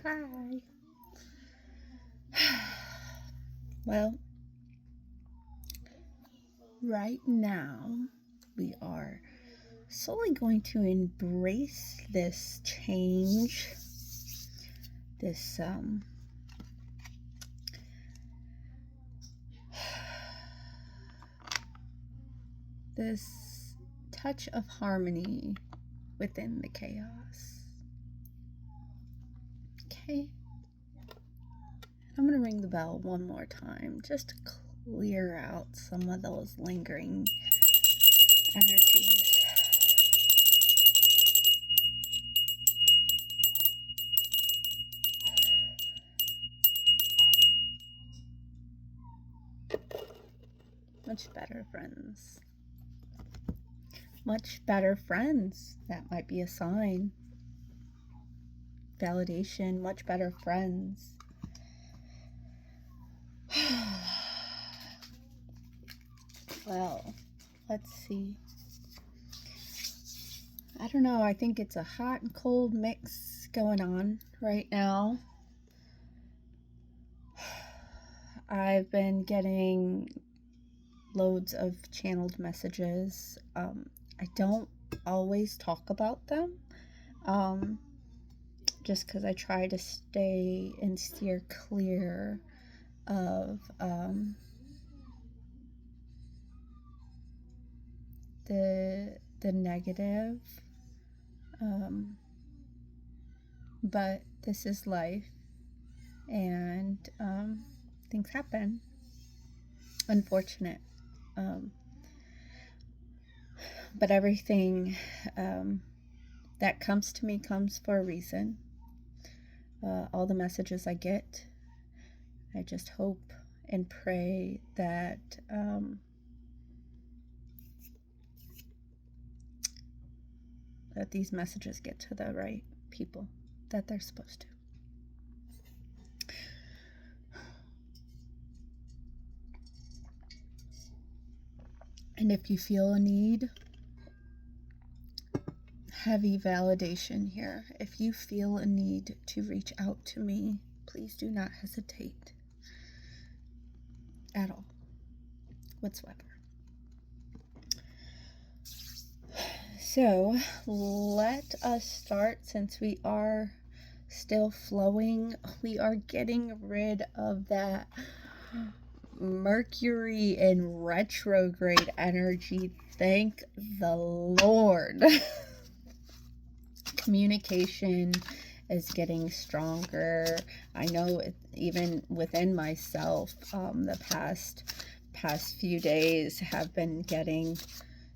Hi. Well, right now we are slowly going to embrace this change, this this touch of harmony within the chaos. Okay. I'm going to ring the bell one more time just to clear out some of those lingering energies. Much better, friends. Much better, friends. That might be a sign. Validation, much better friends. Well, let's see. I don't know. I think it's a hot and cold mix going on right now. I've been getting loads of channeled messages. I don't always talk about them, just because I try to stay and steer clear of the negative. But this is life, and things happen. Unfortunate. But everything that comes to me comes for a reason. All the messages I get, I just hope and pray that that these messages get to the right people that they're supposed to. And if you feel a need, heavy validation here. If you feel a need to reach out to me, please do not hesitate at all, whatsoever. So let us start, since we are still flowing. We are getting rid of that Mercury in retrograde energy. Thank the Lord. Communication is getting stronger. I know even within myself, the past few days have been getting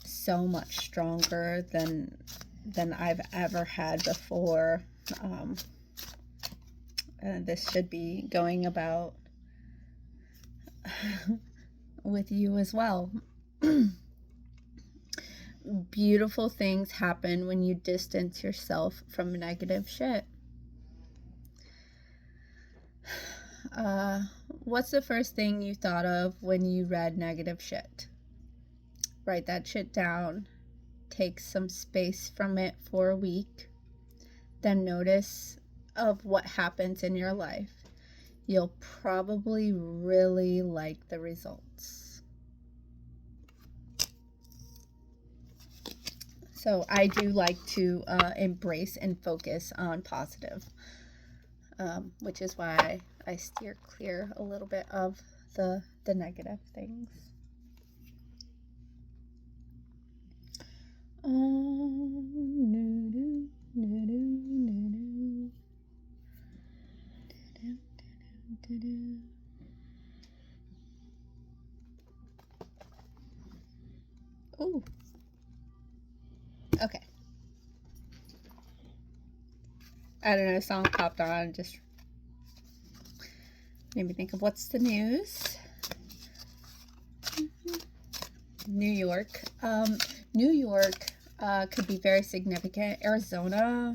so much stronger than I've ever had before. This should be going about with you as well. Beautiful things happen when you distance yourself from negative shit. What's the first thing you thought of when you read negative shit? Write that shit down. Take some space from it for a week. Then notice of what happens in your life. You'll probably really like the results. So I do like to embrace and focus on positive, which is why I steer clear a little bit of the negative things. Ooh. Okay. I don't know, a song popped on, just made me think of what's the news. New York. New York could be very significant. Arizona.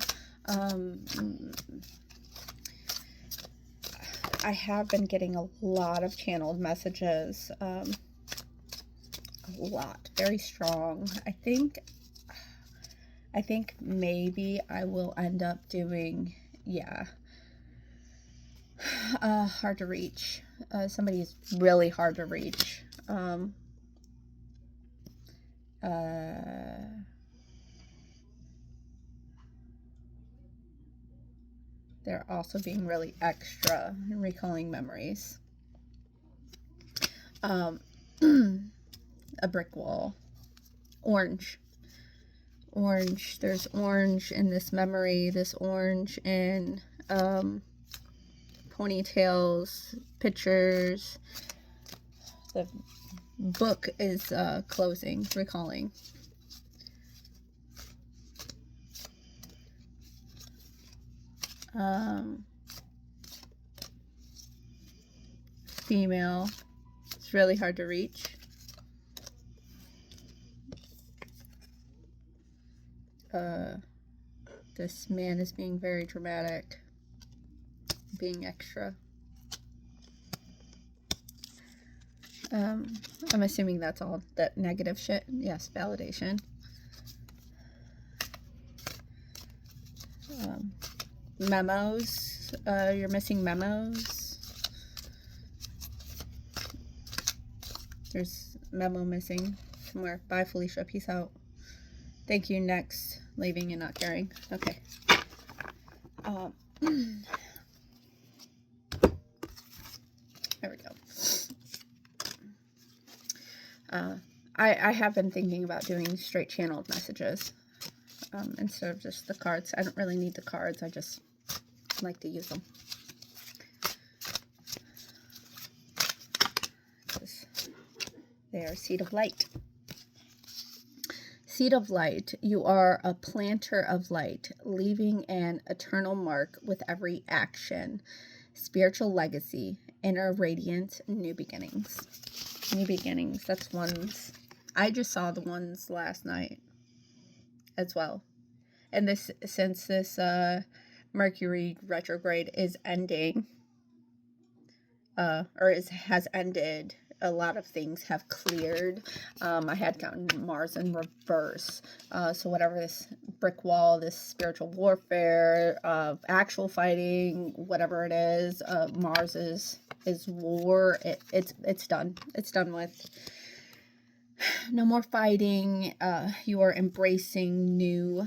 I have been getting a lot of channeled messages. A lot. Very strong. I think maybe I will end up doing, Hard to reach. Somebody is really hard to reach. They're also being really extra and recalling memories. A brick wall. Orange. Orange. There's orange in this memory. This orange in ponytails, pictures. The book is closing, recalling. Female. It's really hard to reach. This man is being very dramatic, being extra. I'm assuming that's all that negative shit. Yes, validation. Memos. You're missing memos. There's memo missing somewhere. Bye, Felicia. Peace out. Thank you. Next. Leaving and not caring. Okay. There we go. I have been thinking about doing straight channeled messages instead of just the cards. I don't really need the cards. I just like to use them. Because they are seed of light. Seed of light, you are a planter of light, leaving an eternal mark with every action. Spiritual legacy, inner radiance, new beginnings. New beginnings, that's ones. I just saw the ones last night as well. And this, since this Mercury retrograde is ending, has ended, a lot of things have cleared. I had gotten Mars in reverse. So whatever this brick wall, this spiritual warfare, actual fighting, whatever it is, Mars is war. It's done. It's done with. No more fighting. You are embracing new.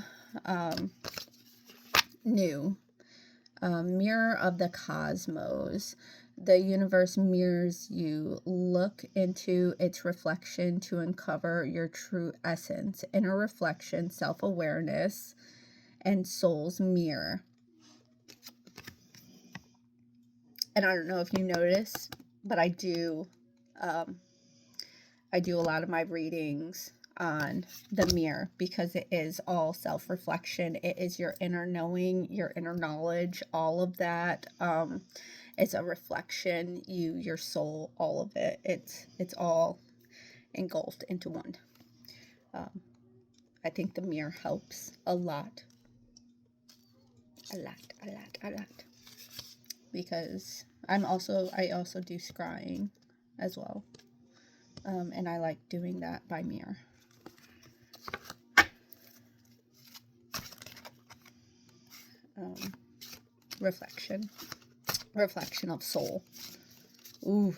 Mirror of the cosmos. The universe mirrors you. Look into its reflection to uncover your true essence. Inner reflection, self-awareness, and soul's mirror. And I don't know if you notice, but I do a lot of my readings on the mirror because it is all self-reflection. It is your inner knowing, your inner knowledge, all of that. It's a reflection, your soul, all of it. It's all engulfed into one. I think the mirror helps a lot. A lot. Because I also do scrying as well. And I like doing that by mirror. Reflection of soul. Ooh.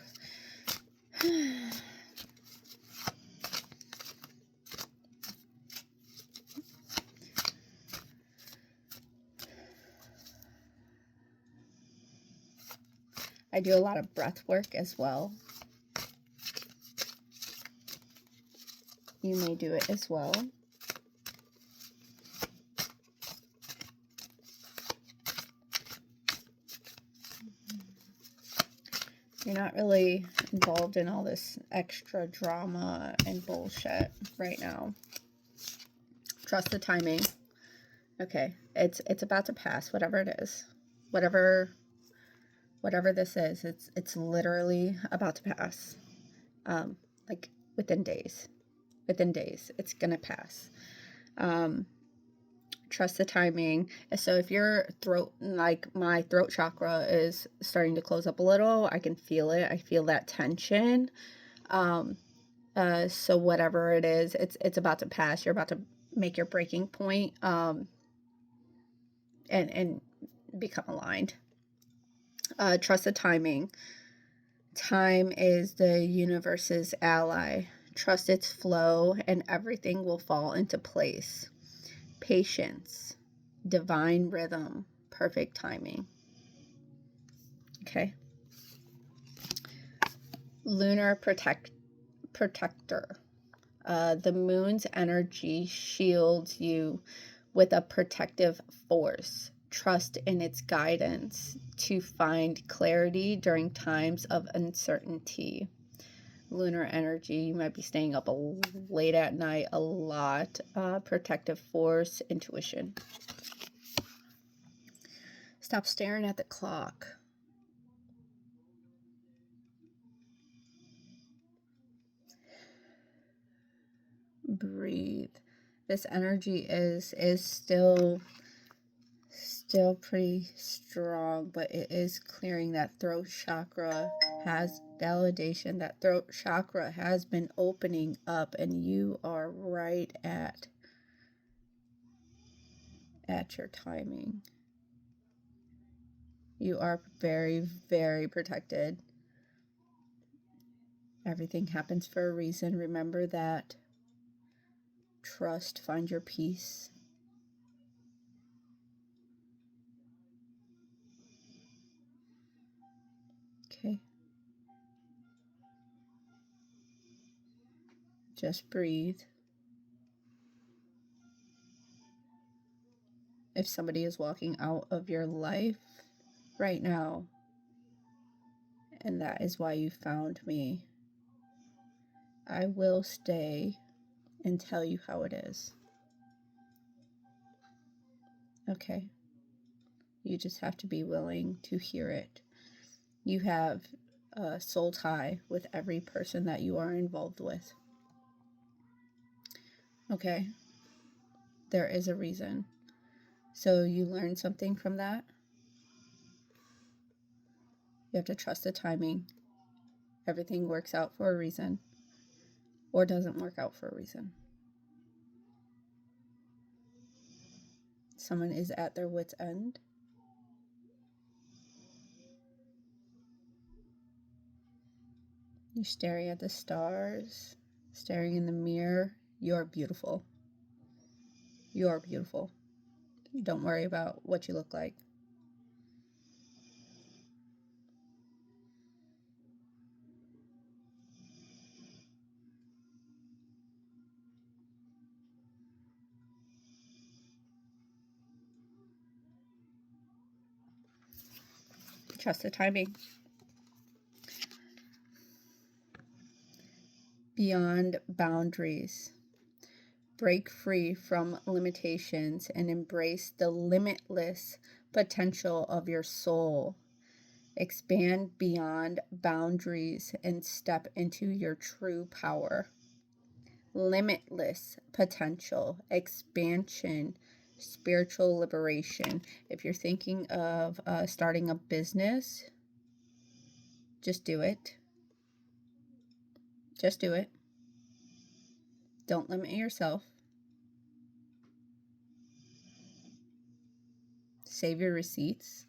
I do a lot of breath work as well. You may do it as well. You're not really involved in all this extra drama and bullshit right now. Trust the timing. Okay, it's about to pass, whatever it is. Whatever this is, it's literally about to pass. Like within days. Within days, it's gonna pass. Trust the timing. So if your throat, like my throat chakra is starting to close up a little, I can feel it. I feel that tension. So whatever it is, it's about to pass. You're about to make your breaking point, and become aligned. Trust the timing. Time is the universe's ally. Trust its flow and everything will fall into place. Patience, divine rhythm, perfect timing. Okay. Lunar protector. The moon's energy shields you with a protective force. Trust in its guidance to find clarity during times of uncertainty. Lunar energy, you might be staying up late at night a lot. Protective force, intuition. Stop staring at the clock. Breathe. This energy is still pretty strong, but it is clearing. That throat chakra has validation. That throat chakra has been opening up, and you are right at your timing. You are very, very protected. Everything happens for a reason. Remember that. Trust, find your peace. Okay. Just breathe. If somebody is walking out of your life right now, and that is why you found me, I will stay and tell you how it is. Okay? You just have to be willing to hear it. You have a soul tie with every person that you are involved with. Okay? There is a reason. So you learn something from that. You have to trust the timing. Everything works out for a reason, or doesn't work out for a reason. Someone is at their wit's end. You're staring at the stars, staring in the mirror. You're beautiful. You're beautiful. Don't worry about what you look like. Trust the timing. Beyond boundaries. Break free from limitations and embrace the limitless potential of your soul. Expand beyond boundaries and step into your true power. Limitless potential, expansion, spiritual liberation. If you're thinking of starting a business, just do it. Just do it. Don't limit yourself. Save your receipts.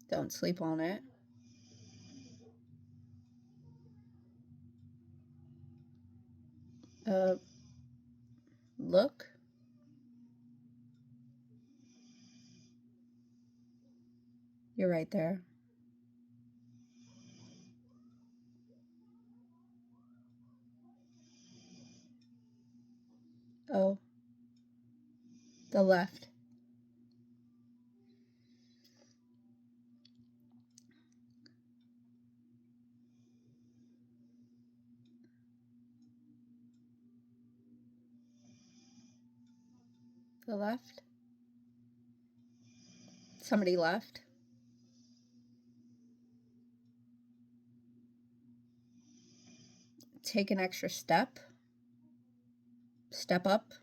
Don't sleep on it. Look. You're right there. Oh. The left. The left. Somebody left. Take an extra step. Step up.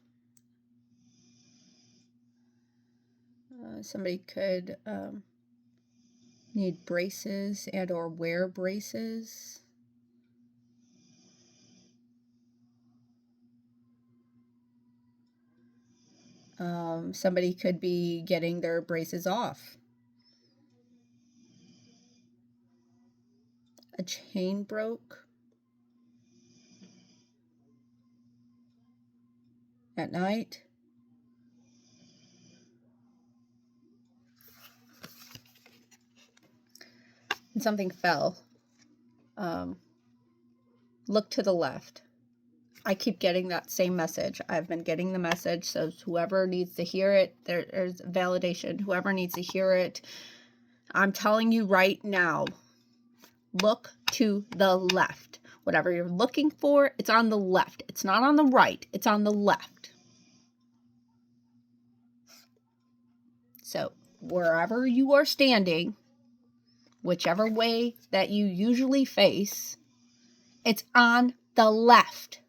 Somebody could need braces and or wear braces. Somebody could be getting their braces off. A chain broke at night. And something fell. Look to the left. I keep getting that same message. I've been getting the message, so whoever needs to hear it, there's validation. Whoever needs to hear it, I'm telling you right now, look to the left. Whatever you're looking for, it's on the left. It's not on the right. It's on the left. So wherever you are standing, whichever way that you usually face, it's on the left.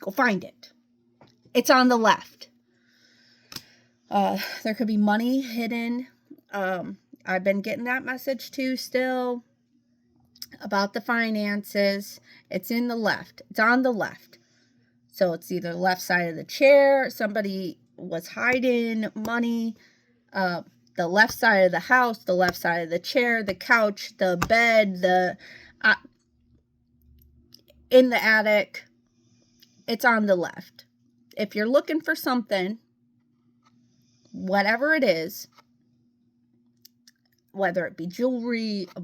Go find it. It's on the left. There could be money hidden. I've been getting that message too still about the finances. It's in the left. It's on the left. So it's either the left side of the chair. Somebody was hiding money. The left side of the house, the left side of the chair, the couch, the bed, in the attic. It's on the left. If you're looking for something, whatever it is, whether it be jewelry, a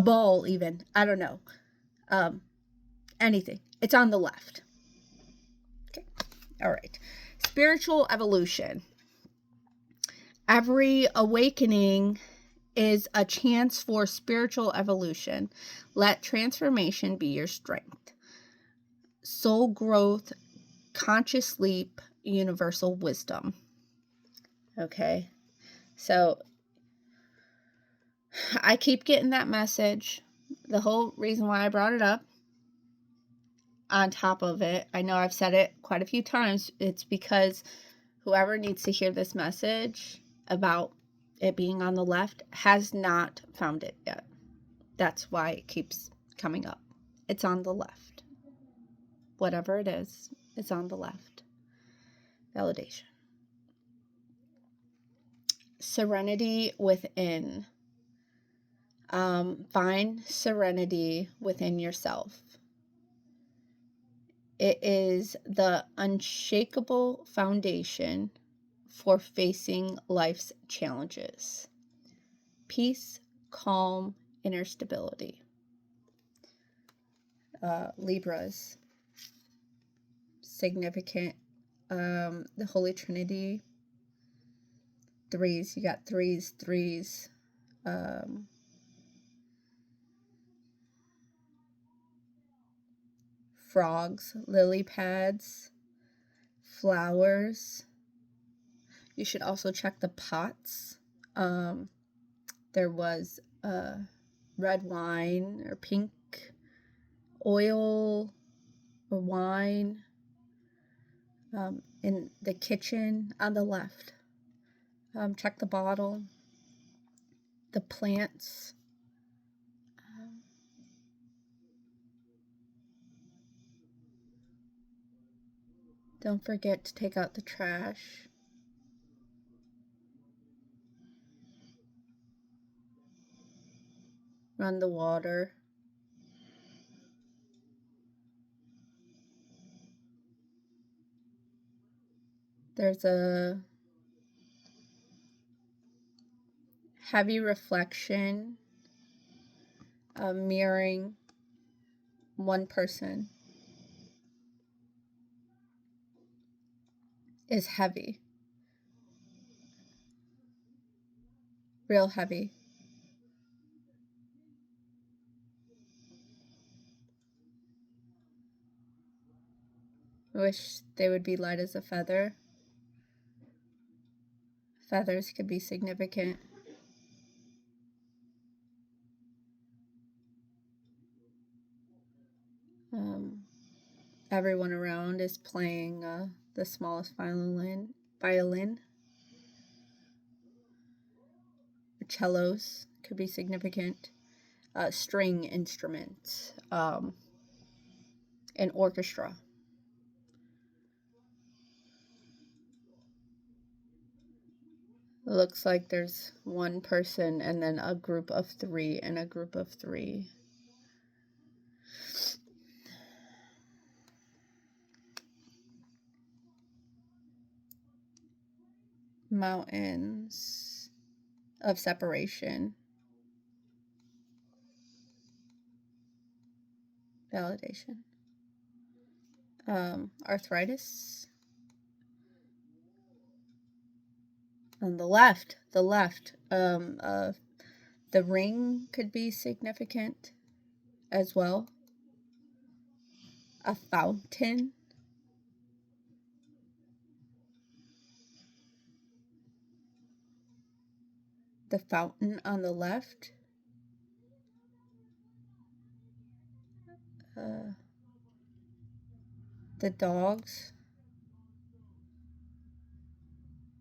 ball even, I don't know, anything, it's on the left. Okay, all right. Spiritual evolution. Every awakening is a chance for spiritual evolution. Let transformation be your strength. Soul growth, conscious sleep, universal wisdom. Okay, so I keep getting that message. The whole reason why I brought it up, on top of it, I know I've said it quite a few times, it's because whoever needs to hear this message about it being on the left has not found it yet. That's why it keeps coming up. It's on the left. Whatever it is, it's on the left. Validation. Serenity within. Find serenity within yourself. It is the unshakable foundation for facing life's challenges. Peace, calm, inner stability. Libras. Significant. The Holy Trinity. Threes. You got threes. Frogs, lily pads, flowers. You should also check the pots. There was red wine or pink oil or wine in the kitchen on the left. Check the bottle, the plants. Don't forget to take out the trash. Run the water. There's a heavy reflection, mirroring one person. Is heavy. Real heavy. I wish they would be light as a feather. Feathers could be significant. Everyone around is playing the smallest violin. Cellos could be significant. String instruments. An orchestra. It looks like there's one person and then a group of three and a group of three. Mountains of separation. Validation. Arthritis. On the left, the ring could be significant as well. A fountain. The fountain on the left. The dogs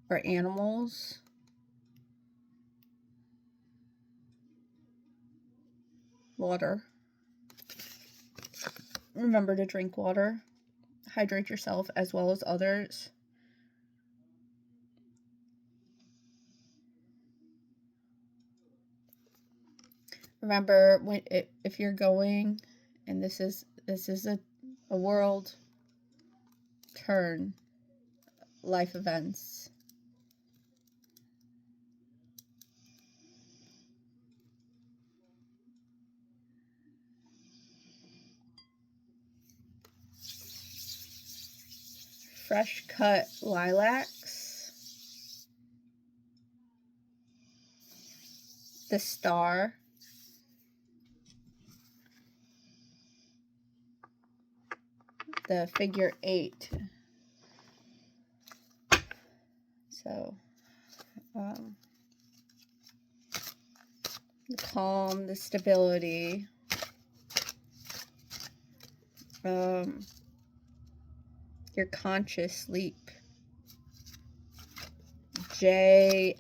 or animals. Water. Remember to drink water. Hydrate yourself as well as others. Remember, if you're going, and this is a world turn, life events. Fresh cut lilacs. The star. The figure 8. So, the calm, the stability. Your conscious sleep. JLU.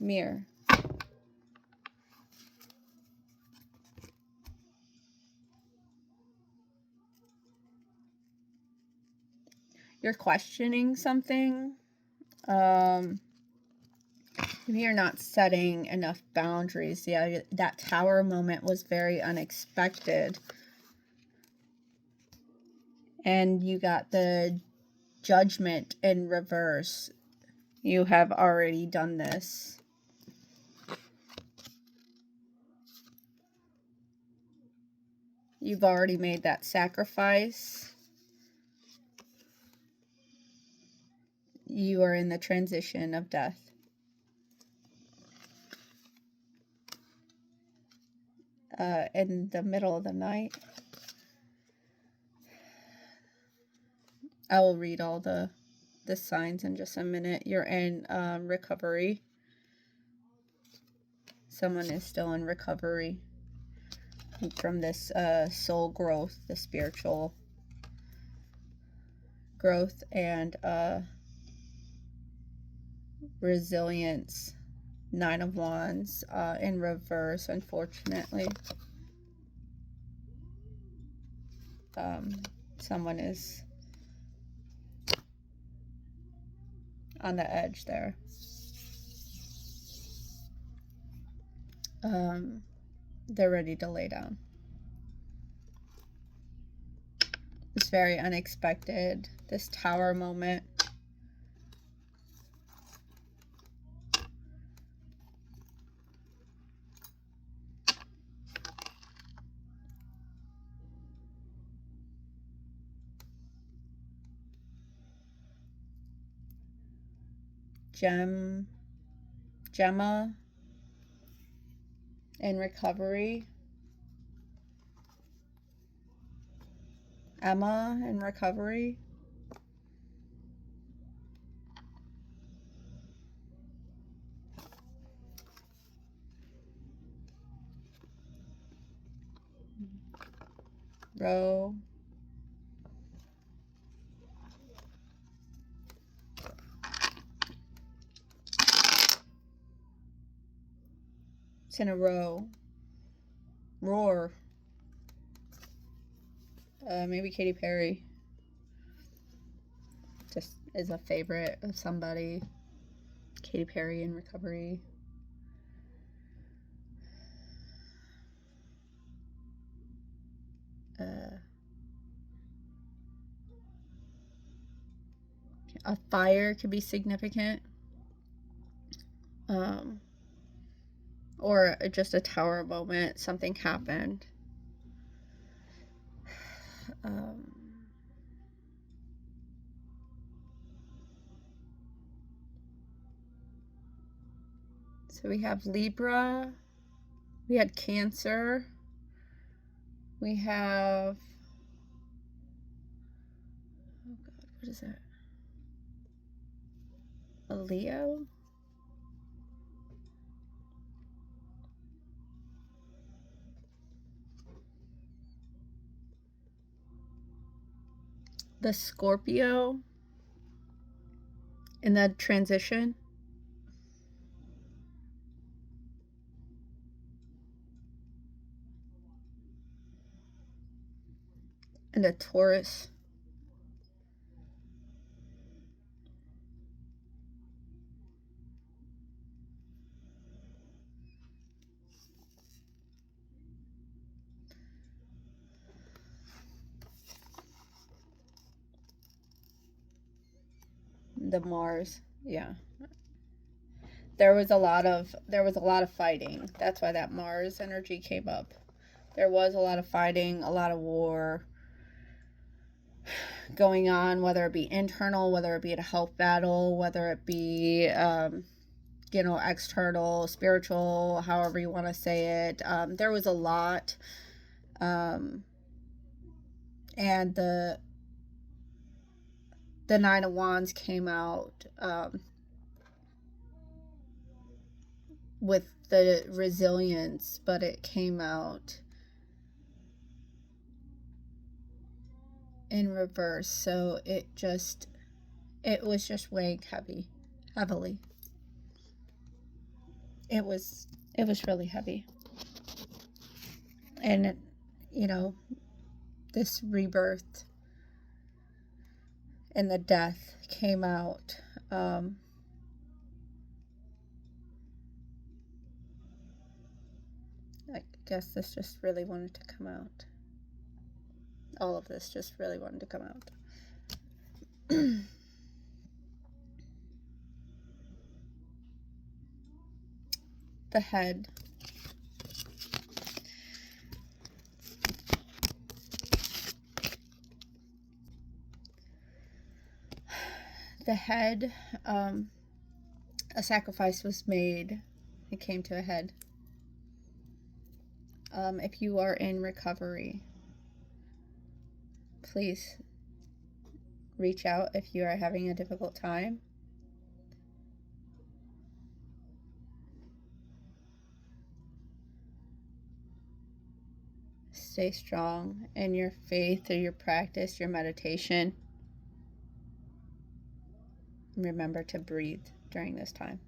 Mirror. You're questioning something. Maybe you're not setting enough boundaries. Yeah, that tower moment was very unexpected. And you got the judgment in reverse. You have already done this. You've already made that sacrifice. You are in the transition of death. In the middle of the night. I will read all the signs in just a minute. You're in recovery. Someone is still in recovery from this soul growth, the spiritual growth, and resilience. 9 of Wands in reverse, unfortunately. Someone is on the edge there. They're ready to lay down. It's very unexpected, this tower moment. Gemma in recovery. Emma in recovery. Row. It's in a row. Roar. Maybe Katy Perry. Just is a favorite of somebody. Katy Perry in recovery. A fire could be significant. Or just a tower moment. Something happened. So we have Libra. We had Cancer. We have... Oh God, what is that? A Leo? The Scorpio in that transition. And the Taurus. The Mars. Yeah. There was a lot of fighting. That's why that Mars energy came up. There was a lot of fighting, a lot of war going on, whether it be internal, whether it be a health battle, whether it be external, spiritual, however you want to say it. There was a lot. And the Nine of Wands came out with the resilience, but it came out in reverse. So it was just weighing heavily. It was really heavy. And this rebirth and the death came out. I guess this just really wanted to come out. All of this just really wanted to come out. The head. The head, a sacrifice was made. It came to a head. If you are in recovery, please reach out if you are having a difficult time. Stay strong in your faith or your practice, your meditation. Remember to breathe during this time.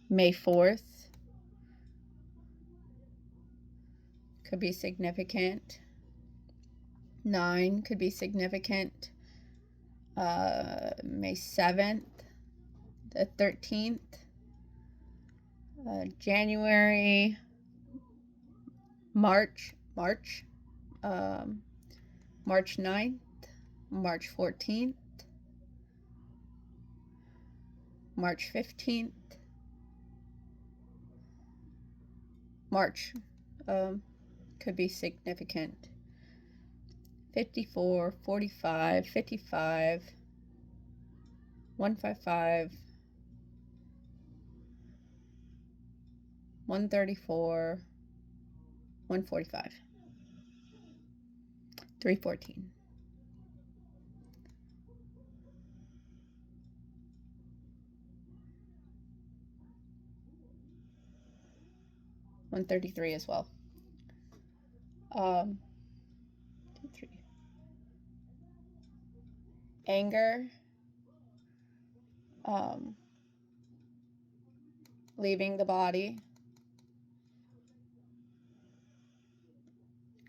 May 4th could be significant. 9 could be significant. May 7th, the 13th, January, March 9th, March 14th, March 15th, March could be significant. 54, 45, 55, 155, 134, 145, 314. $133 as well. 2, 3. Anger. Leaving the body.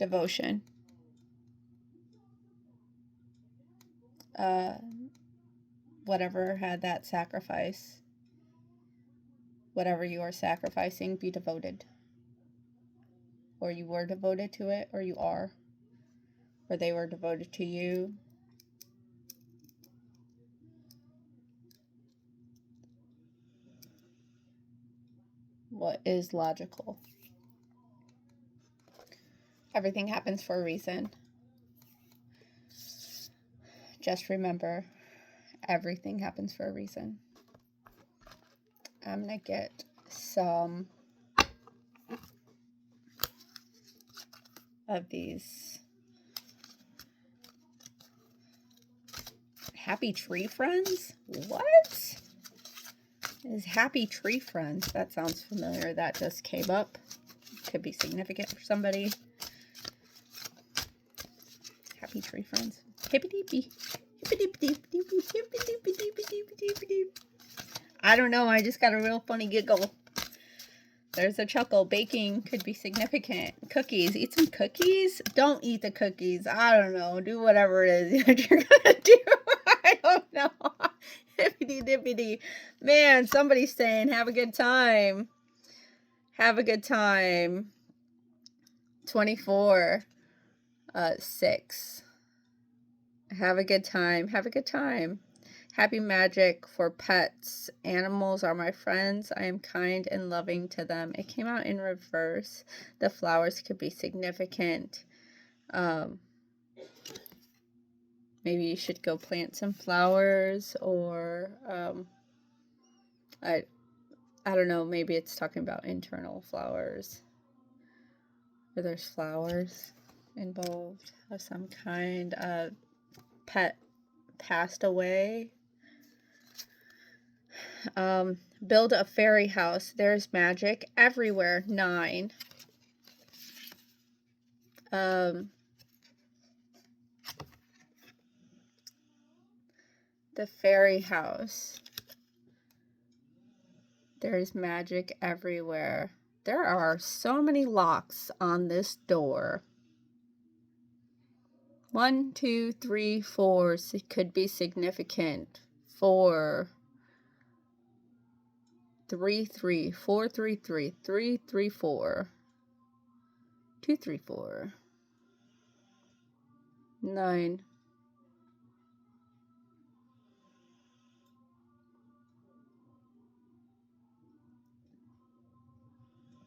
devotion. Whatever had that sacrifice, whatever you are sacrificing, be devoted. Or you were devoted to it, or you are. Or they were devoted to you. What is logical? Everything happens for a reason. Just remember, everything happens for a reason. I'm going to get some of these Happy Tree Friends? What? Is Happy Tree Friends? That sounds familiar. That just came up. Could be significant for somebody. Happy Tree Friends. Hippy-deepy. I don't know. I just got a real funny giggle. There's a chuckle. Baking could be significant. Cookies. Eat some cookies? Don't eat the cookies. I don't know. Do whatever it is that you're going to do. I don't know. Hippity-dippity. Man, somebody's saying have a good time. Have a good time. 24. 6. Have a good time. Have a good time. Happy magic for pets. Animals are my friends. I am kind and loving to them. It came out in reverse. The flowers could be significant. Maybe you should go plant some flowers, or I don't know. Maybe it's talking about internal flowers. Or there's flowers involved of some kind. Pet passed away. Build a fairy house. There's magic everywhere. 9. The fairy house. There's magic everywhere. There are so many locks on this door. 1, 2, 3, 4 could be significant. 4, 3, 3, 4, 3, 3, 3, 3, 4, 2, 3, 4, 9.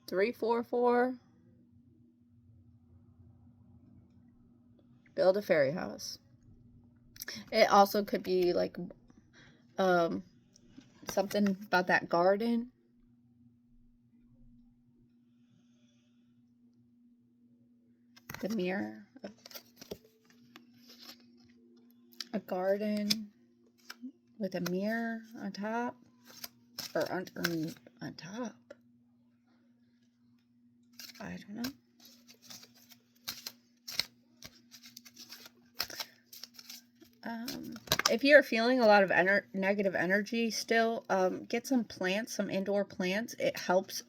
3, 4, 4. Build a fairy house. It also could be like something about that garden. The mirror. A garden with a mirror on top. Or on top. I don't know. If you're feeling a lot of negative energy still, get some plants, some indoor plants. It helps.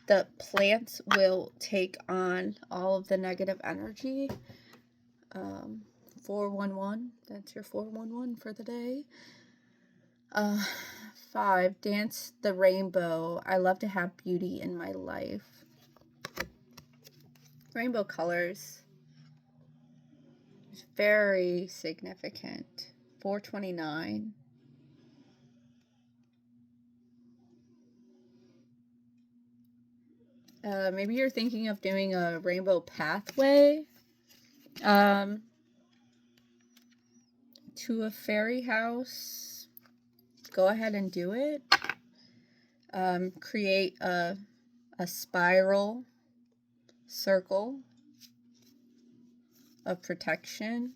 The plants will take on all of the negative energy. 411, that's your 411 for the day. 5, dance the rainbow. I love to have beauty in my life. Rainbow colors. It's very significant. 429. Maybe you're thinking of doing a rainbow pathway to a fairy house. Go ahead and do it. Create a spiral circle of protection.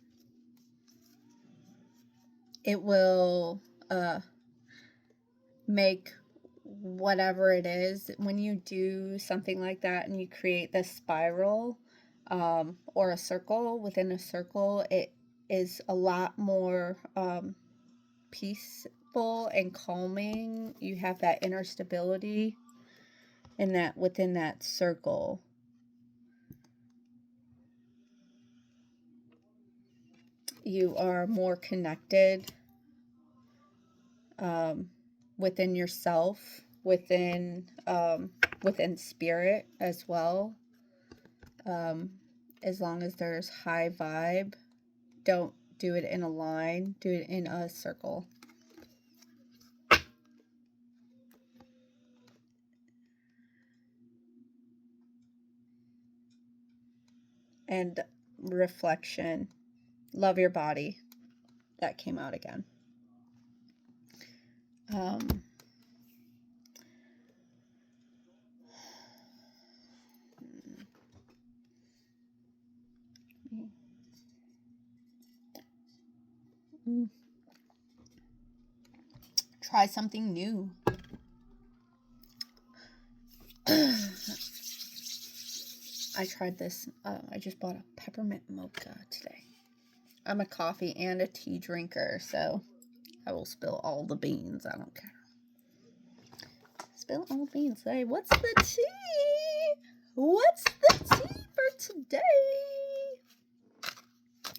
It will make whatever it is, when you do something like that and you create this spiral or a circle within a circle, it is a lot more peaceful and calming. You have that inner stability in that, within that circle. You are more connected within yourself, within spirit as well. As long as there's high vibe, don't do it in a line, do it in a circle. And reflection. Love your body. That came out again. Try something new. I tried this. I just bought a peppermint mocha today. I'm a coffee and a tea drinker, so I will spill all the beans. I don't care. Spill all the beans. Hey, what's the tea? What's the tea for today?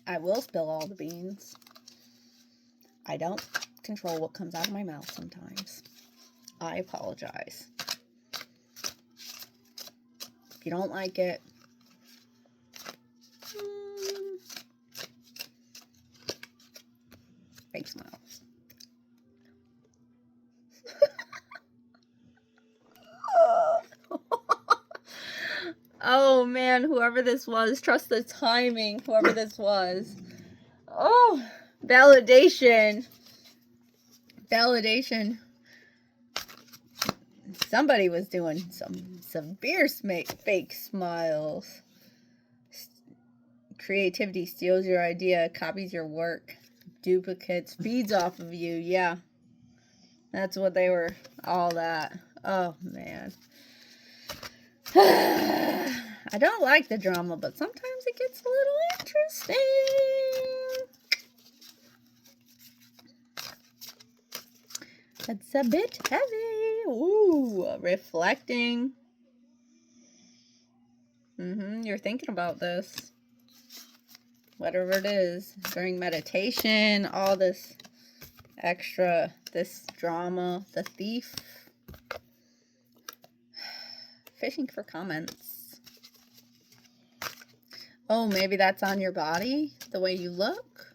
I will spill all the beans. I don't control what comes out of my mouth sometimes. I apologize. If you don't like it, fake smiles. Oh man, whoever this was, trust the timing, whoever this was. Oh, validation. Validation. Somebody was doing some severe fake smiles. Creativity steals your idea, copies your work, duplicates, feeds off of you. Yeah, that's what they were, all that. Oh man. I don't like the drama, but sometimes it gets a little interesting. It's a bit heavy. Ooh, reflecting. You're thinking about this. Whatever it is, during meditation, all this extra, this drama, the thief. Fishing for comments. Oh, maybe that's on your body, the way you look.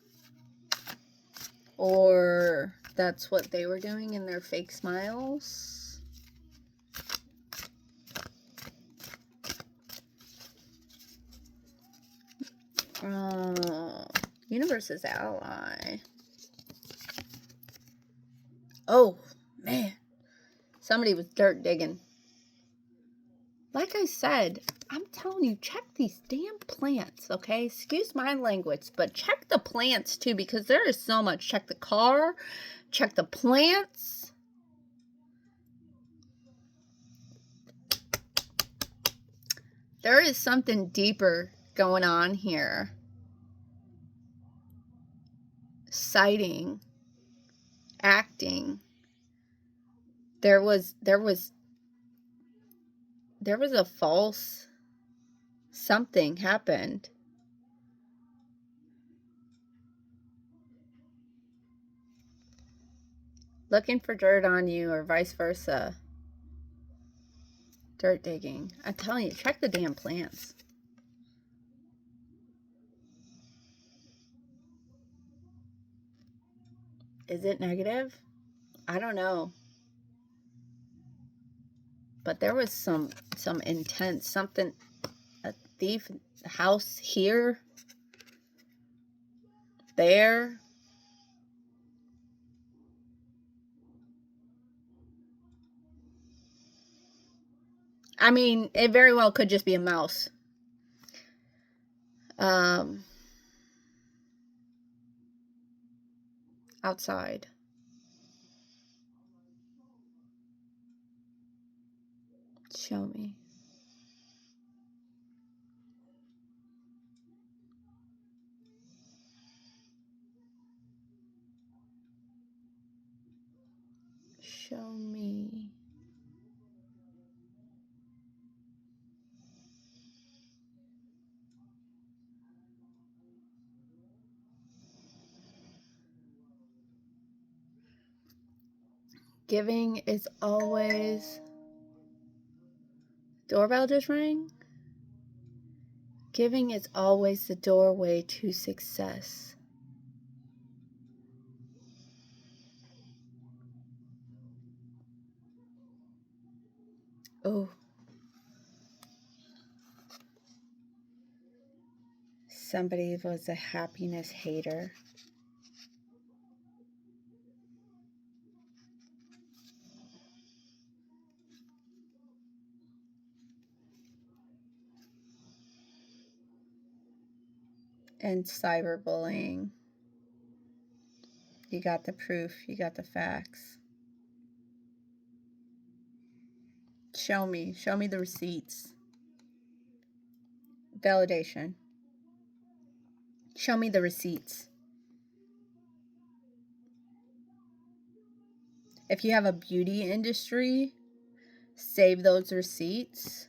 Or that's what they were doing in their fake smiles. Universe's ally. Oh, man. Somebody was dirt digging. Like I said, I'm telling you, check these damn plants, okay? Excuse my language, but check the plants too, because there is so much. Check the car, check the plants. There is something deeper going on here. Sighting, acting. There was a false something happened. Looking for dirt on you or vice versa. Dirt digging. I'm telling you, check the damn plants. Is it negative? I don't know. But there was some intense something, a thief, house here, there. I mean, it very well could just be a mouse. Outside. Show me. Show me. Giving is always... Doorbell just rang? Giving is always the doorway to success. Oh. Somebody was a happiness hater. And cyberbullying. You got the proof. You got the facts. Show me. Show me the receipts. Validation. Show me the receipts. If you have a beauty industry, save those receipts.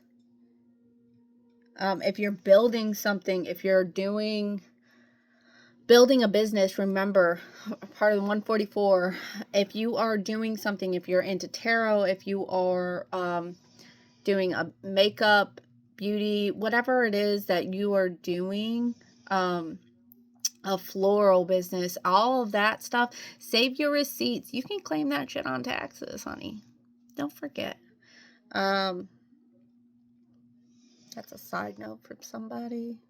If you're building something, if you're building a business, remember, part of the 144, if you are doing something, if you're into tarot, if you are doing a makeup, beauty, whatever it is that you are doing, a floral business, all of that stuff, save your receipts. You can claim that shit on taxes, honey. Don't forget. That's a side note from somebody.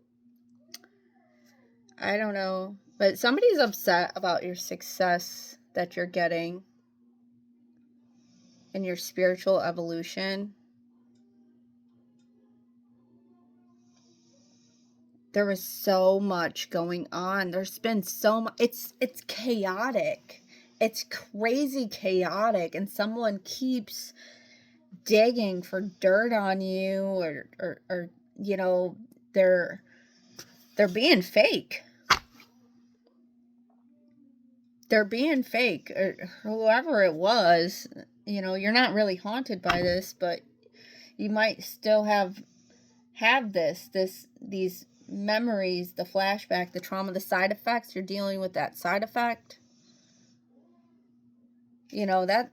I don't know. But somebody's upset about your success that you're getting in your spiritual evolution. There was so much going on. There's been so much. It's chaotic. It's crazy chaotic. And someone keeps digging for dirt on you, or you know, they're being fake. They're being fake, or whoever it was. You know, you're not really haunted by this, but you might still have these memories, the flashback, the trauma, the side effects. You're dealing with that side effect. You know, that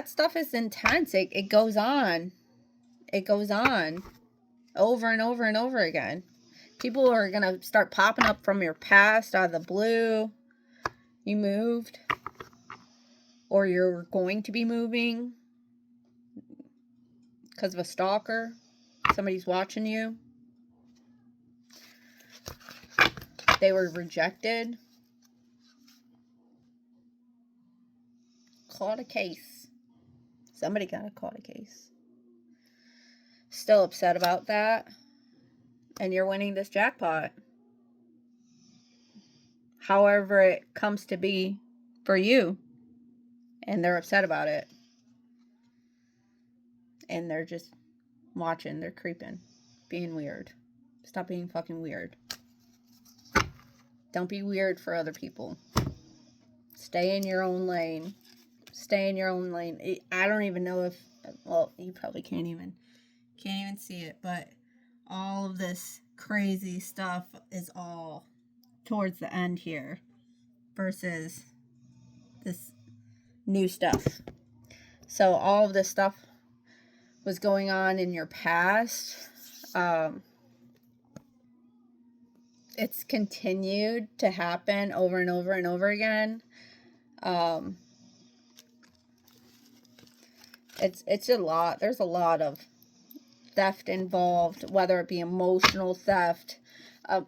stuff is intense. It goes on. It goes on over and over and over again. People are going to start popping up from your past out of the blue. You moved. Or you're going to be moving because of a stalker. Somebody's watching you. They were rejected. Caught a case. Somebody got a caught a case. Still upset about that. And you're winning this jackpot. However it comes to be for you. And they're upset about it. And they're just watching. They're creeping. Being weird. Stop being fucking weird. Don't be weird for other people. Stay in your own lane. Stay in your own lane. I don't even know if... Well, you probably can't even see it. But all of this crazy stuff is all towards the end here. Versus this new stuff. So all of this stuff was going on in your past. It's continued to happen over and over and over again. It's a lot. There's a lot of theft involved, whether it be emotional theft,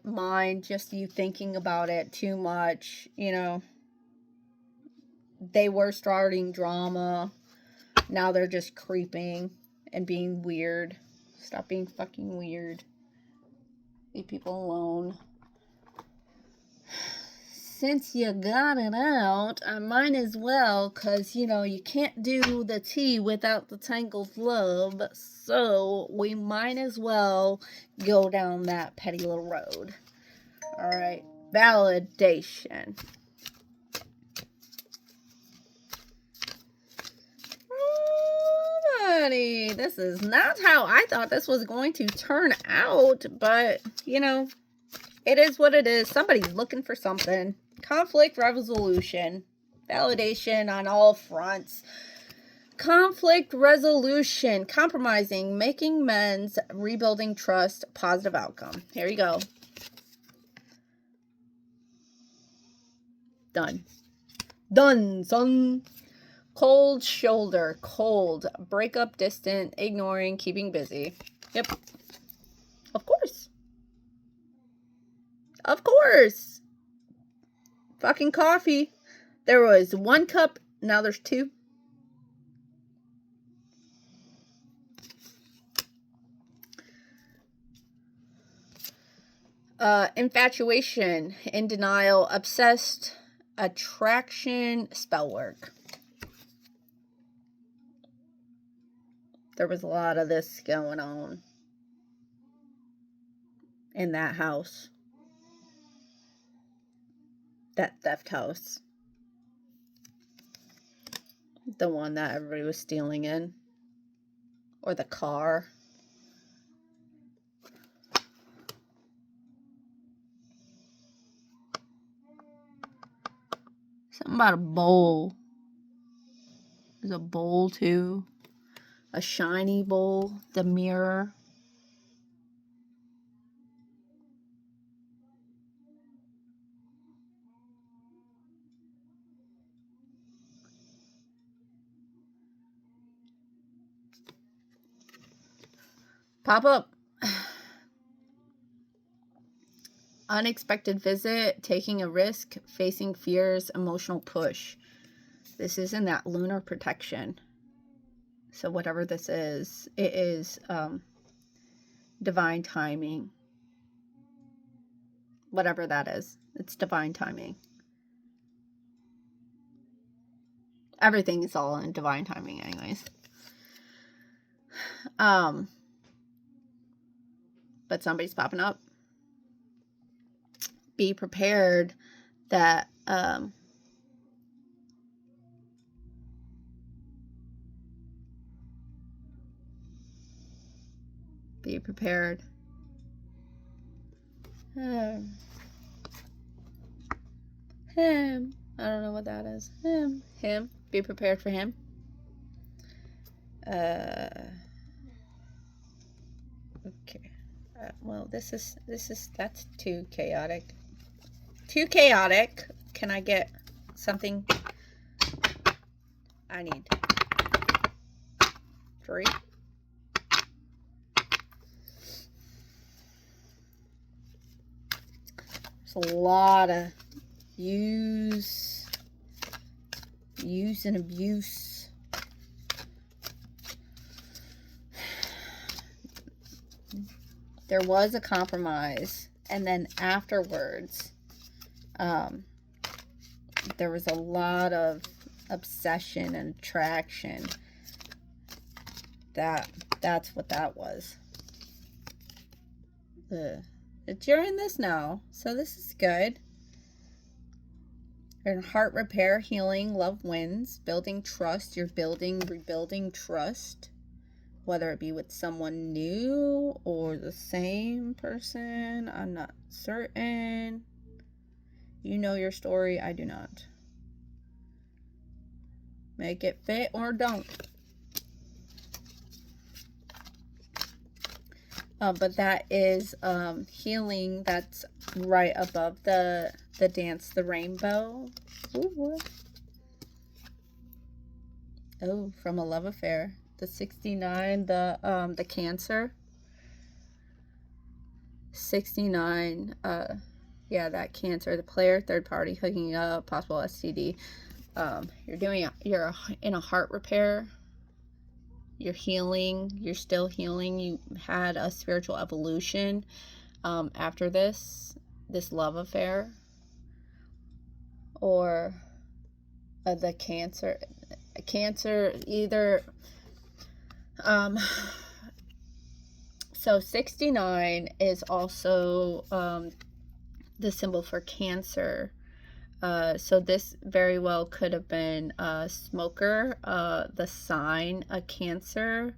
mind, just you thinking about it too much, you know. They were starting drama. Now they're just creeping and being weird. Stop being fucking weird. Leave people alone. Since you got it out, I might as well, because, you know, you can't do the tea without the tangled love, so we might as well go down that petty little road. Alright, validation. Alrighty, this is not how I thought this was going to turn out, but, you know, it is what it is. Somebody's looking for something. Conflict resolution. Validation on all fronts. Conflict resolution. Compromising. Making amends. Rebuilding trust. Positive outcome. Here you go. Done. Done, son. Cold shoulder. Cold. Breakup, distant, ignoring, keeping busy. Yep. Of course. Of course. Fucking coffee. There was 1 cup. Now there's 2. Infatuation. In denial. Obsessed. Attraction. Spell work. There was a lot of this going on in that house. That theft house. The one that everybody was stealing in. Or the car. Something about a bowl. There's a bowl too. A shiny bowl. The mirror. Pop up. Unexpected visit, taking a risk, facing fears, emotional push. This is in that lunar protection. So whatever this is, it is divine timing. Whatever that is, it's divine timing. Everything is all in divine timing anyways. But somebody's popping up. Be prepared that be prepared. Him. I don't know what that is. Him. Be prepared for him. Okay. Well, that's too chaotic. Too chaotic. Can I get something? I need 3. There's a lot of use and abuse. There was a compromise, and then afterwards, there was a lot of obsession and attraction. That's what that was. You're in this now, so this is good. You're in heart repair, healing, love wins, building trust. You're rebuilding trust, whether it be with someone new or the same person. I'm not certain. You know your story. I do not. Make it fit or don't. But that is healing. That's right above the dance, the rainbow. Ooh. Oh, from a love affair. The 69, the Cancer. 69, yeah, that Cancer, the player, third party, hooking up, possible STD. You're in a heart repair. You're healing. You're still healing. You had a spiritual evolution after this love affair, or the Cancer either. So 69 is also the symbol for Cancer. So this very well could have been a smoker, the sign, a Cancer.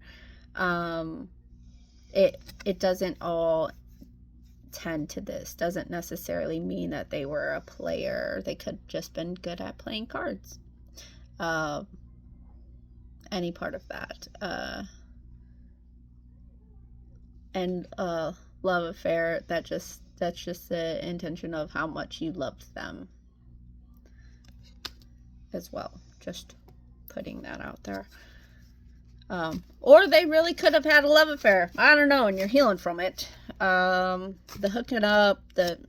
It doesn't all tend to this. Doesn't necessarily mean that they were a player. They could just been good at playing cards. any part of that. And love affair, that's just the intention of how much you loved them as well. Just putting that out there. Or they really could have had a love affair. I don't know, and you're healing from it. The hooking up, but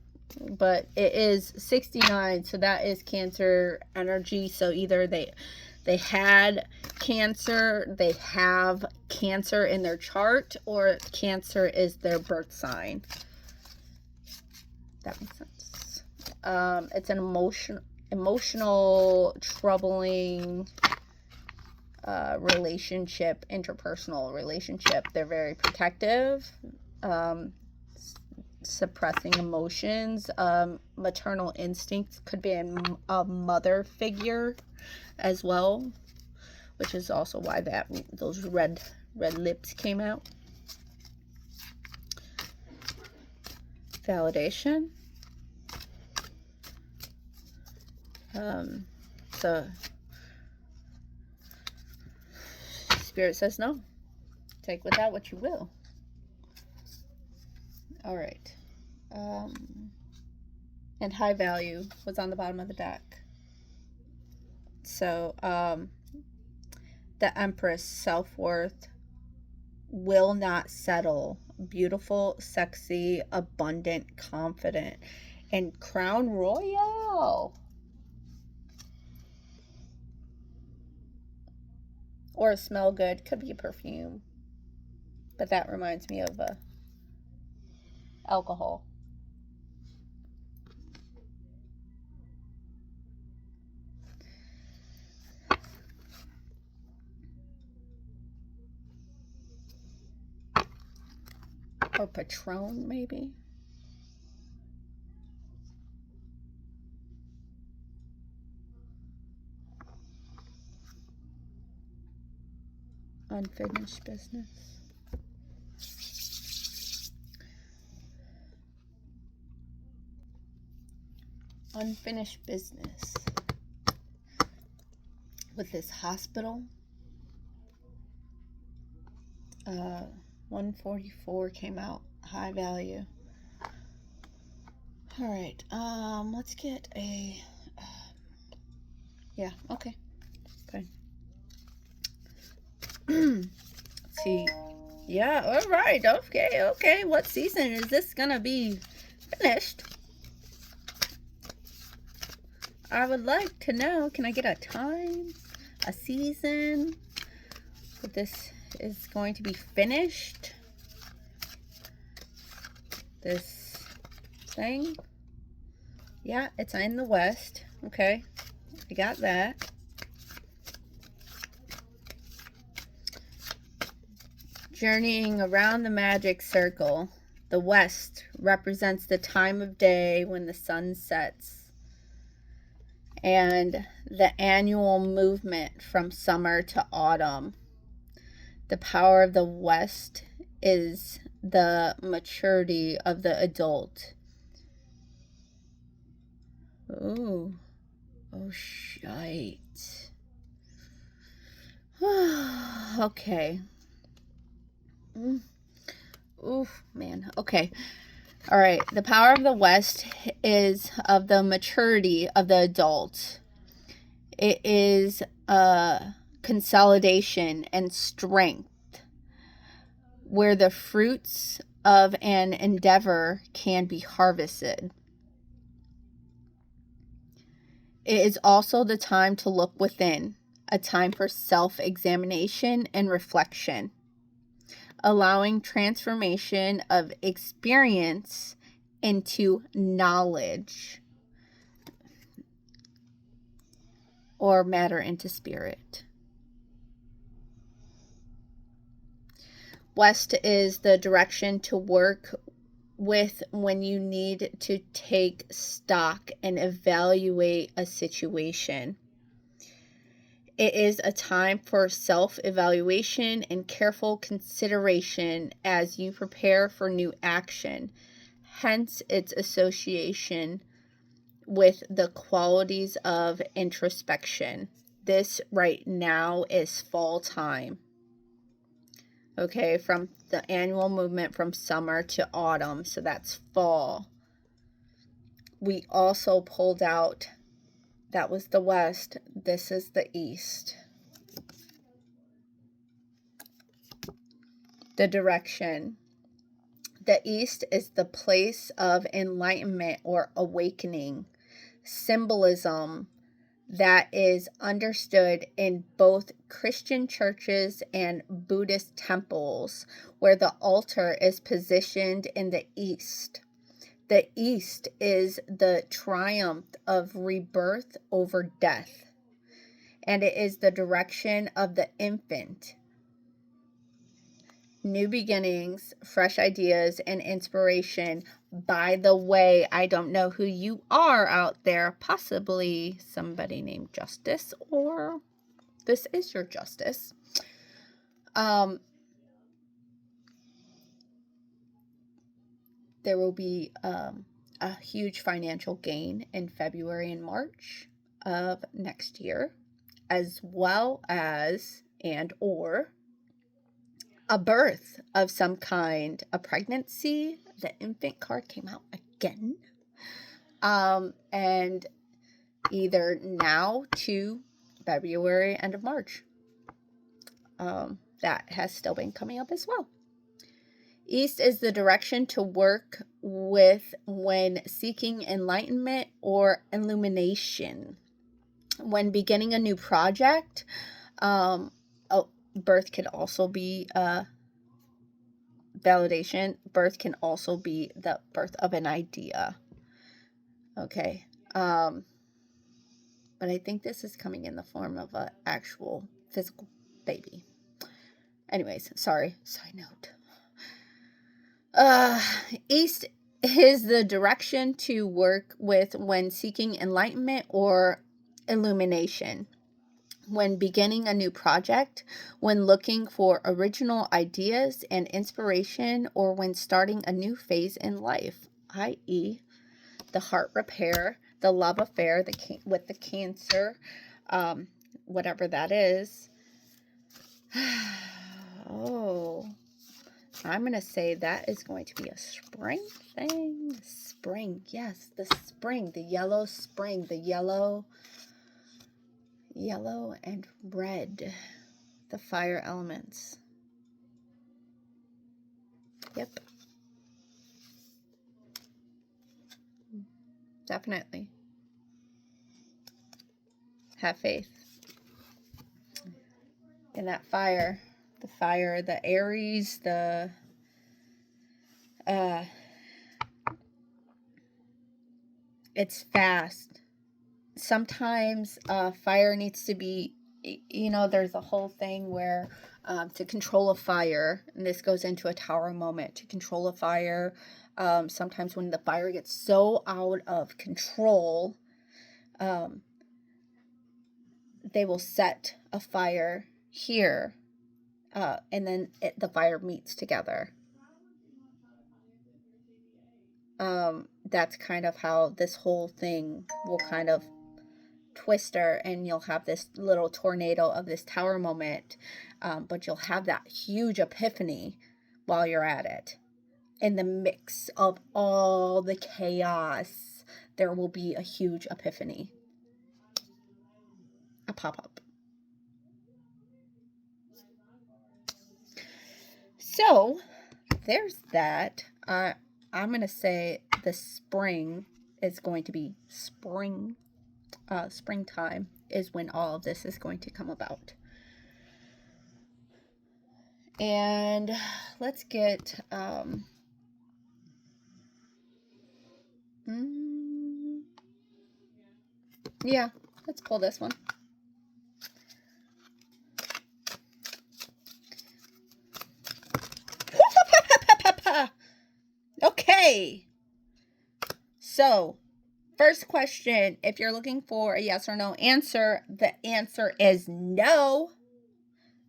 it is 69, so that is Cancer energy. So either they had Cancer, they have Cancer in their chart, or Cancer is their birth sign. That makes sense. It's an emotional, troubling relationship, interpersonal relationship. They're very protective, suppressing emotions. Maternal instincts could be a mother figure as well, which is also why those red lips came out. Validation. So Spirit says no. Take with that what you will. All right. And high value was on the bottom of the deck. So the Empress, self-worth, will not settle, beautiful, sexy, abundant, confident, and Crown Royal. Or smell good, could be a perfume, but that reminds me of alcohol. Or Patron, maybe. Unfinished business. Unfinished business. With this hospital. 144 came out. High value. All right. Let's get a... yeah, okay. Fine. Let's see. Yeah, all right. Okay. What season is this gonna be finished? I would like to know. Can I get a time? A season? But this is going to be finished. This thing. Yeah, it's in the West. Okay. I got that. Journeying around the magic circle. The West represents the time of day when the sun sets, and the annual movement from summer to autumn. The power of the West is the maturity of the adult. Ooh. Oh, shite. Okay. Oof, man. Okay. All right. The power of the West is of the maturity of the adult. It is consolidation and strength, where the fruits of an endeavor can be harvested. It is also the time to look within, a time for self-examination and reflection, allowing transformation of experience into knowledge, or matter into spirit. West is the direction to work with when you need to take stock and evaluate a situation. It is a time for self-evaluation and careful consideration as you prepare for new action, hence its association with the qualities of introspection, this right now is fall time. Okay, from the annual movement from summer to autumn, so that's fall. We also pulled out, that was the west, this is the east. The direction. The east is the place of enlightenment or awakening, symbolism that is understood in both Christian churches and Buddhist temples, where the altar is positioned in the east. The east is the triumph of rebirth over death, and it is the direction of the infant. New beginnings, fresh ideas, and inspiration. By the way, I don't know who you are out there, possibly somebody named Justice, or this is your Justice. There will be a huge financial gain in February and March of next year, as well as or a birth of some kind, a pregnancy. The infant card came out again. And either now to February, end of March. That has still been coming up as well. East is the direction to work with when seeking enlightenment or illumination. When beginning a new project, birth could also be validation. Birth can also be the birth of an idea. Okay. But I think this is coming in the form of an actual physical baby. Anyways, sorry. Side note. East is the direction to work with when seeking enlightenment or illumination. When beginning a new project, when looking for original ideas and inspiration, or when starting a new phase in life, i.e., the heart repair, the love affair with the Cancer, whatever that is. Oh, I'm going to say that is going to be a spring thing. Spring, yes, the spring, the yellow spring, the yellow and red, the fire elements. Yep. Definitely. Have faith in that fire. The fire, the Aries, it's fast. Sometimes fire needs to be, there's a whole thing where to control a fire, and this goes into a Tower moment, to control a fire, sometimes when the fire gets so out of control, they will set a fire here, and then the fire meets together. That's kind of how this whole thing will kind of twister, and you'll have this little tornado of this Tower moment, but you'll have that huge epiphany while you're at it. In the mix of all the chaos, there will be a huge epiphany, a pop-up. So there's that. I'm going to say the spring is going to be springtime is when all of this is going to come about. And let's get yeah, let's pull this one. Okay, so first question, if you're looking for a yes or no answer, the answer is no.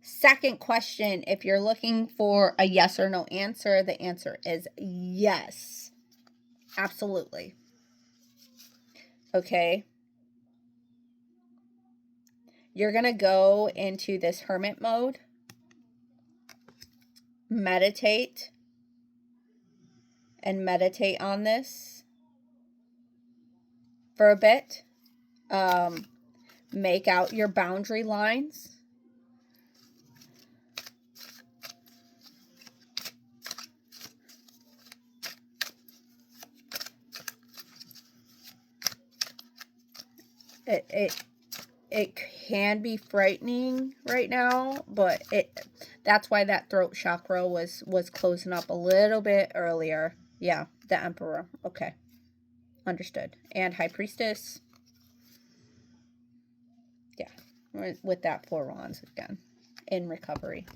Second question, if you're looking for a yes or no answer, the answer is yes. Absolutely. Okay. you're going to go into this hermit mode, meditate, and meditate on this for a bit. Make out your boundary lines. It can be frightening right now, but that's why that throat chakra was closing up a little bit earlier. Yeah, the Emperor. Okay. Understood. And High Priestess. Yeah, with that 4 wands again in recovery.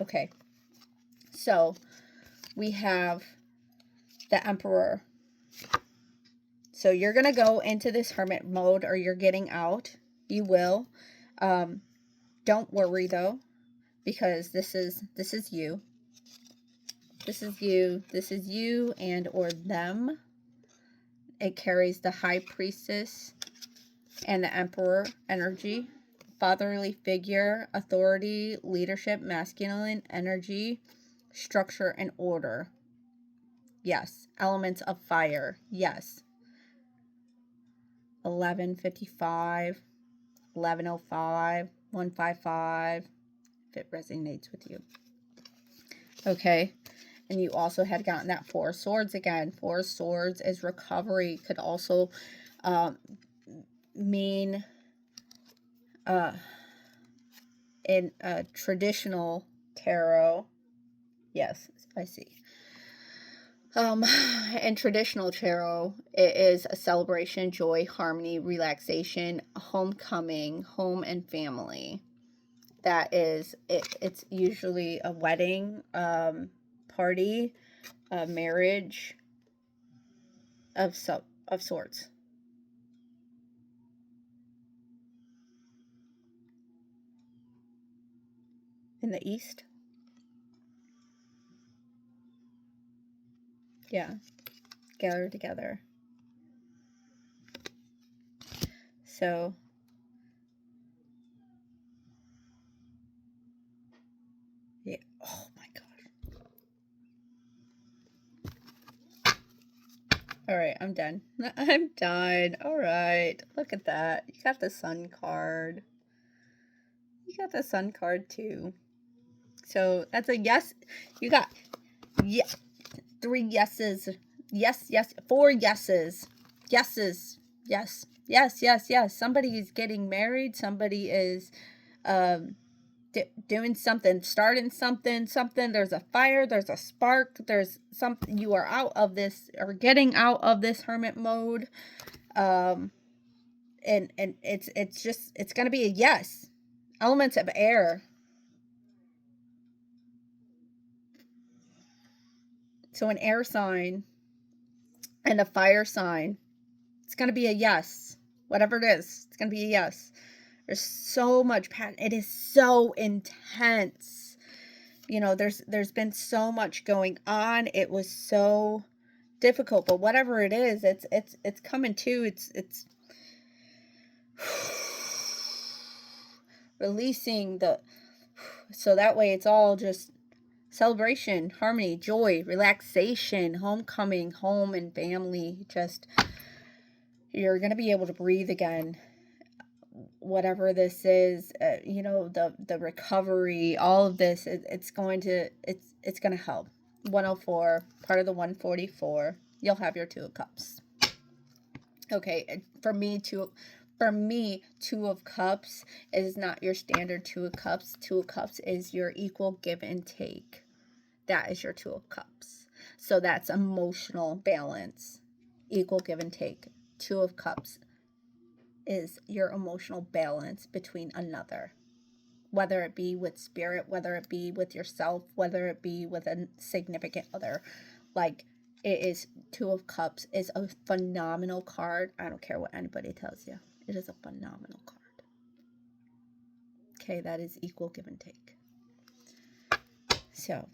Okay. So, we have the Emperor. So, you're going to go into this hermit mode, or you're getting out. You will. Don't worry though, because this is you. This is you. This is you and or them. It carries the High Priestess and the Emperor energy. Fatherly figure, authority, leadership, masculine energy, structure, and order. Yes. Elements of fire. Yes. 1155, 1105, 155, if it resonates with you. Okay. And you also had gotten that 4 swords again. 4 swords is recovery. Could also mean in a traditional tarot. Yes, I see. In traditional tarot, it is a celebration, joy, harmony, relaxation, homecoming, home and family. That is, it's usually a wedding, party, a marriage of sorts. In the East. Yeah. Gather together. So, yeah. Oh my gosh. All right, I'm done. I'm done. All right. Look at that. You got the Sun card. You got the Sun card too. So, that's a yes. You got 3 yeses. Yes, 4 yeses. Yeses. Yes. Yes. Somebody is getting married. Somebody is doing something, starting something. There's a fire, there's a spark, there's something. You are out of this, or getting out of this hermit mode. And it's going to be a yes. Elements of air. So an air sign and a fire sign, it's going to be a yes. Whatever it is, it's going to be a yes. There's so much passion. It is so intense. You know, there's been so much going on. It was so difficult, but whatever it is, it's coming to. It's releasing so that way it's all just celebration, harmony, joy, relaxation, homecoming, home and family. Just, you're going to be able to breathe again. Whatever this is, you know, the recovery, all of this, it's going to help. 104, part of the 144, you'll have your 2 of Cups. Okay, for me, 2 of Cups is not your standard 2 of Cups. 2 of Cups is your equal give and take. That is your 2 of Cups. So that's emotional balance, equal give and take. 2 of Cups is your emotional balance between another, whether it be with spirit, whether it be with yourself, whether it be with a significant other. Like, it is 2 of Cups is a phenomenal card. I don't care what anybody tells you. It is a phenomenal card. Okay, that is equal give and take. So,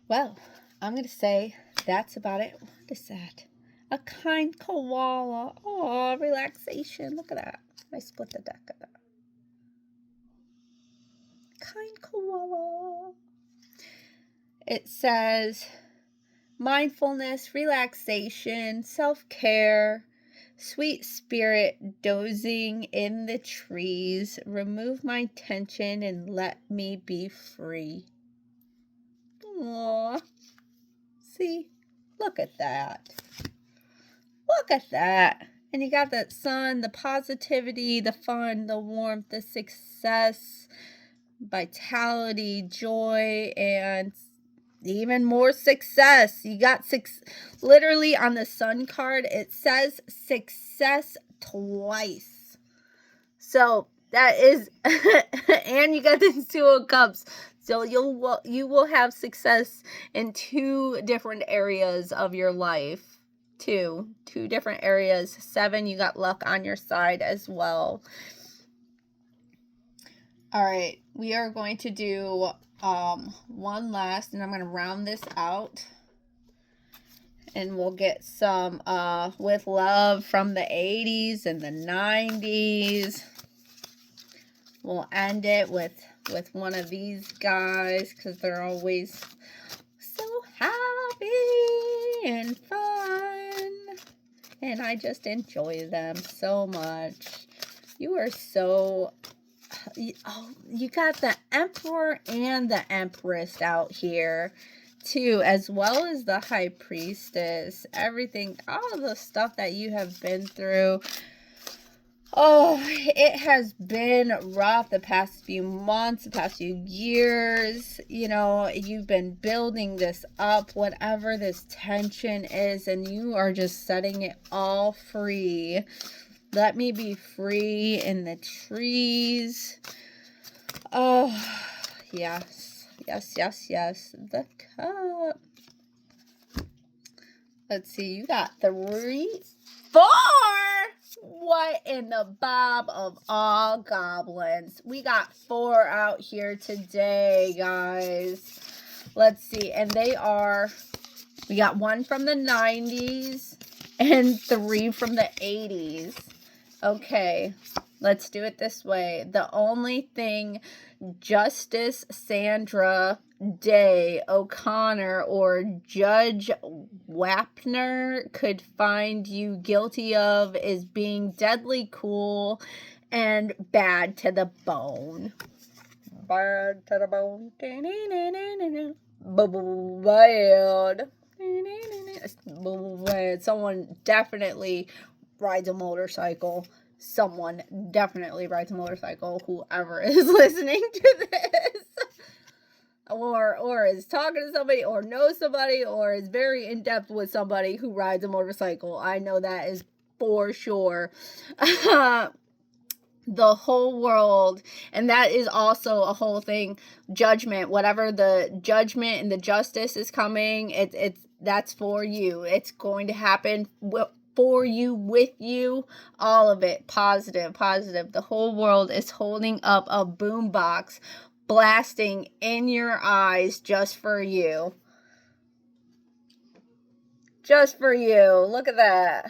well, I'm going to say that's about it. What is that? A kind koala. Oh, relaxation. Look at that. I split the deck of that. Kind koala. It says mindfulness, relaxation, self-care, sweet spirit dozing in the trees. Remove my tension and let me be free. Aww. See? Look at that. Look at that. And you got the sun, the positivity, the fun, the warmth, the success, vitality, joy, and even more success. You got literally on the sun card, it says success twice. So that is, and you got the Two of Cups. So you will have success in 2 different areas of your life. Two different areas. 7, you got luck on your side as well. All right, we are going to do one last, and I'm going to round this out. And we'll get some with love from the 80s and the 90s. We'll end it with one of these guys because they're always so happy and fun. And I just enjoy them so much. You are so... Oh, you got the Emperor and the Empress out here too, as well as the High Priestess. Everything, all the stuff that you have been through. Oh, it has been rough the past few months, the past few years. You know, you've been building this up, whatever this tension is, and you are just setting it all free. Let me be free in the trees. Oh, yes. Yes, yes, yes. The cup. Let's see. You got 3, 4. What in the bob of all goblins? We got 4 out here today, guys. Let's see. And they are... We got 1 from the 90s and 3 from the 80s. Okay, let's do it this way. The only thing Justice Sandra Day O'Connor or Judge Wapner could find you guilty of is being deadly cool and bad to the bone. Bad to the bone. Bad. Someone definitely rides a motorcycle. Someone definitely rides a motorcycle, whoever is listening to this. Or is talking to somebody, or knows somebody, or is very in-depth with somebody who rides a motorcycle. I know that is for sure. The whole world, and that is also a whole thing. Judgment, whatever the judgment and the justice is coming, that's for you. It's going to happen for you, with you, all of it. Positive. The whole world is holding up a boombox, blasting in your eyes just for you. Just for you. Look at that.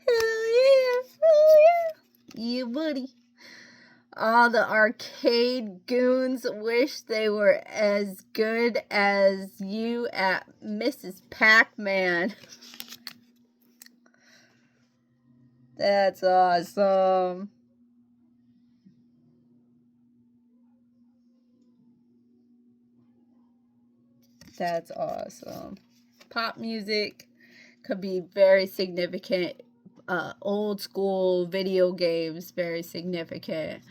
Hell yeah. Yeah, buddy. All the arcade goons wish they were as good as you at Mrs. Pac-Man. That's awesome. That's awesome. Pop music could be very significant. Old school video games, very significant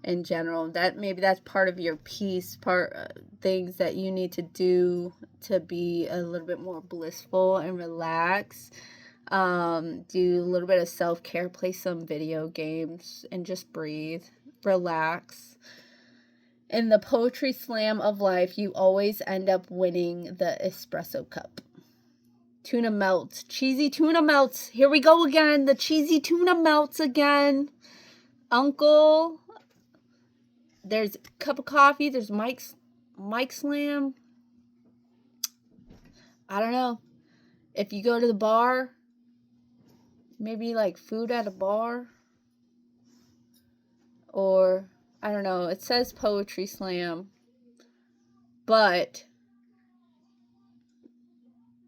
in general. That's part of your peace, things that you need to do to be a little bit more blissful and relax. Do a little bit of self-care, play some video games, and just breathe, relax. In the poetry slam of life, you always end up winning the espresso cup. Tuna melts. Cheesy tuna melts. Here we go again. The cheesy tuna melts again. Uncle. There's a cup of coffee. There's Mike Slam. I don't know. If you go to the bar, maybe like food at a bar, or I don't know. It says poetry slam, but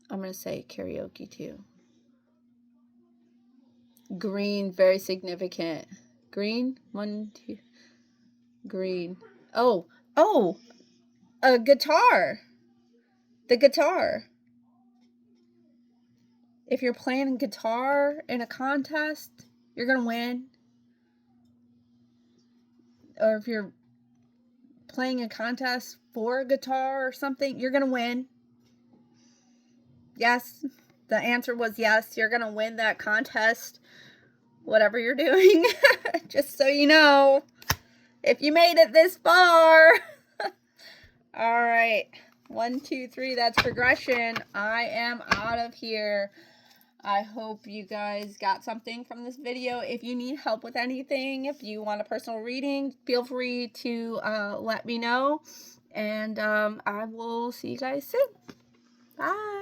I'm going to say karaoke too. Green, very significant. Green, 1, 2, green. Oh, a guitar. The guitar. If you're playing guitar in a contest, you're going to win. Or if you're playing a contest for a guitar or something, you're going to win. Yes, the answer was yes. You're going to win that contest, whatever you're doing. Just so you know, if you made it this far. All right. 1, 2, 3. That's progression. I am out of here. I hope you guys got something from this video. If you need help with anything, if you want a personal reading, feel free to let me know. And I will see you guys soon. Bye.